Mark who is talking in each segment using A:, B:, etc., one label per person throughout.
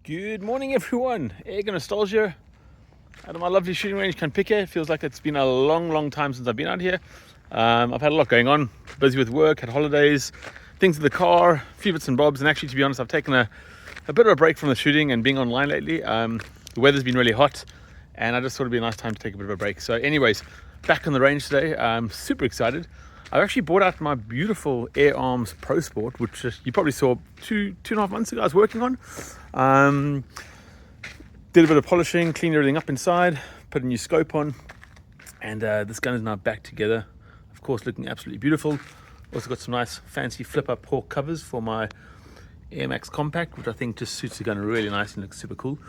A: Good morning, everyone. Egg nostalgia out of my lovely shooting range, Kanpika. It feels like it's been a long time since I've been out here. I've had a lot going on, busy with work, had holidays, things in the car, a few bits and bobs. And actually, to be honest, I've taken a bit of a break from the shooting and being online lately. The weather's been really hot, and I just thought it'd be a nice time to take a bit of a break. So anyways, back on the range today. I'm super excited. I've actually bought out my beautiful Arms Prosport, which you probably saw two and a half months ago I was working on. Did a bit of polishing, cleaned everything up inside, put a new scope on, and this gun is now back together. Of course, looking absolutely beautiful. Also got some nice fancy flip-up Hawk covers for my Air Max Compact, which I think just suits the gun really nice and looks super cool.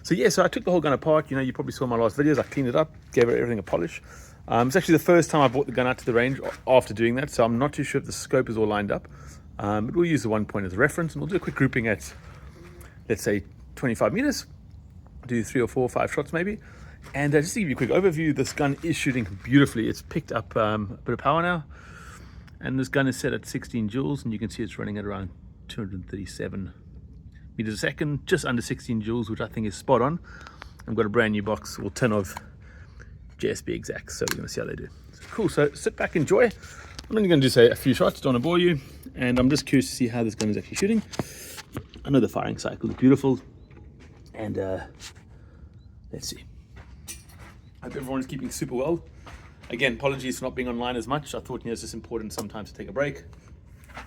A: So I took the whole gun apart. You probably saw my last videos. I cleaned it up, gave everything a polish. It's actually the first time I brought the gun out to the range after doing that, so I'm not too sure if the scope is all lined up. But we'll use the 1 point as a reference, and we'll do a quick grouping at, let's say, 25 meters. Do 3 or 4 or 5 shots maybe. And just to give you a quick overview, this gun is shooting beautifully. It's picked up a bit of power now, and this gun is set at 16 joules, and you can see it's running at around 237 meters a second, just under 16 joules, which I think is spot on. I've got a brand new box or tin of JSB exacts, so we're going to see how they do. So cool, so sit back, enjoy. I'm only going to do say a few shots, don't want to bore you, and I'm just curious to see how this gun is actually shooting. I know the firing cycle is beautiful, and let's see. I hope everyone is keeping super well. Again, apologies for not being online as much. I thought it's just important sometimes to take a break,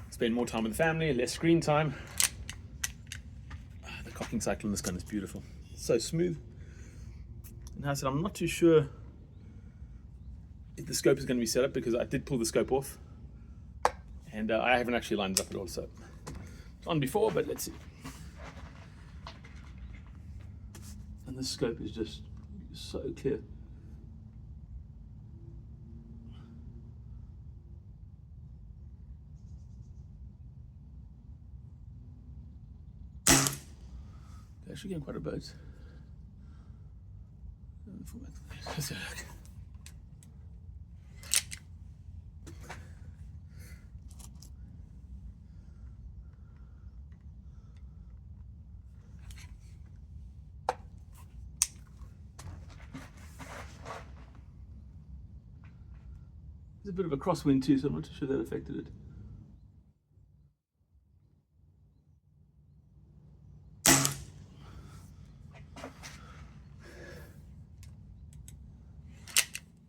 A: spend more time with the family, less screen time. The cocking cycle on this gun is beautiful, so smooth. And as I said, I'm not too sure if the scope is going to be set up, because I did pull the scope off, and I haven't actually lined it up at all. So it's on before, but let's see. And the scope is just so clear. They're actually getting quite a bit. Let's have a look. There's a bit of a crosswind too, so I'm not too sure that affected it.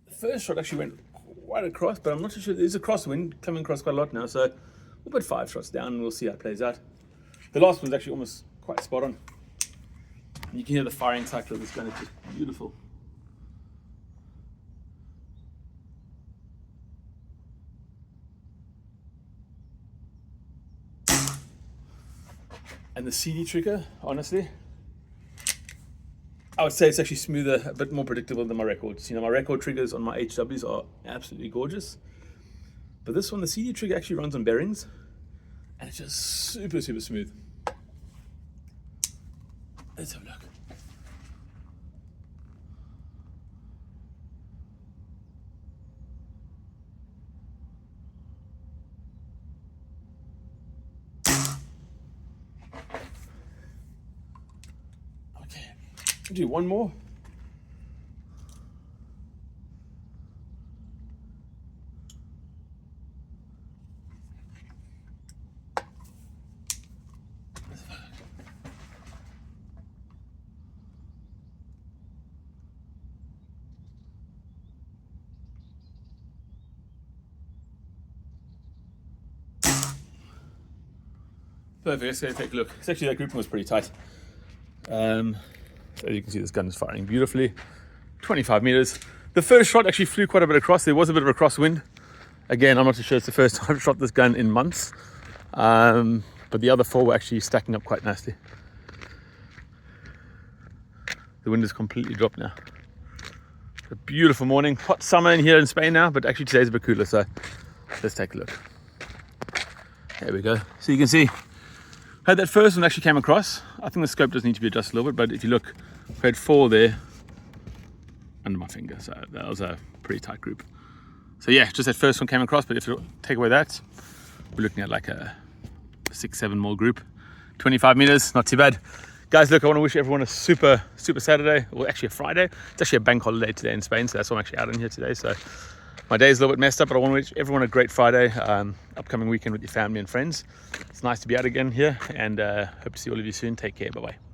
A: The first shot actually went quite across, but I'm not too sure. There's a crosswind coming across quite a lot now, so we'll put 5 shots down and we'll see how it plays out. The last one's actually almost quite spot on. You can hear the firing cycle of this gun, it's just beautiful. And the CD trigger, honestly, I would say it's actually smoother, a bit more predictable than my records. My record triggers on my HWs are absolutely gorgeous. But this one, the CD trigger actually runs on bearings, and it's just super smooth. Let's have a look. Do one more. Perfect, let's go take a look. Actually, that grouping was pretty tight. As you can see, this gun is firing beautifully. 25 meters. The first shot actually flew quite a bit across. There was a bit of a crosswind. Again, I'm not too sure it's the first time I've shot this gun in months. But the other 4 were actually stacking up quite nicely. The wind has completely dropped now. It's a beautiful morning. Hot summer in here in Spain now, but actually today's a bit cooler, so let's take a look. There we go. So you can see, how that first one actually came across. I think the scope does need to be adjusted a little bit, but if you look, we had 4 there under my finger, so that was a pretty tight group. So yeah, just that first one came across, but if you take away that, we're looking at like a 6-7 mil group. 25 meters, not too bad. Guys, look, I want to wish everyone a super Saturday, or actually a Friday. It's actually a bank holiday today in Spain, so that's why I'm actually out in here today. So my day is a little bit messed up, but I want to wish everyone a great Friday, upcoming weekend with your family and friends. It's nice to be out again here, and hope to see all of you soon. Take care. Bye-bye.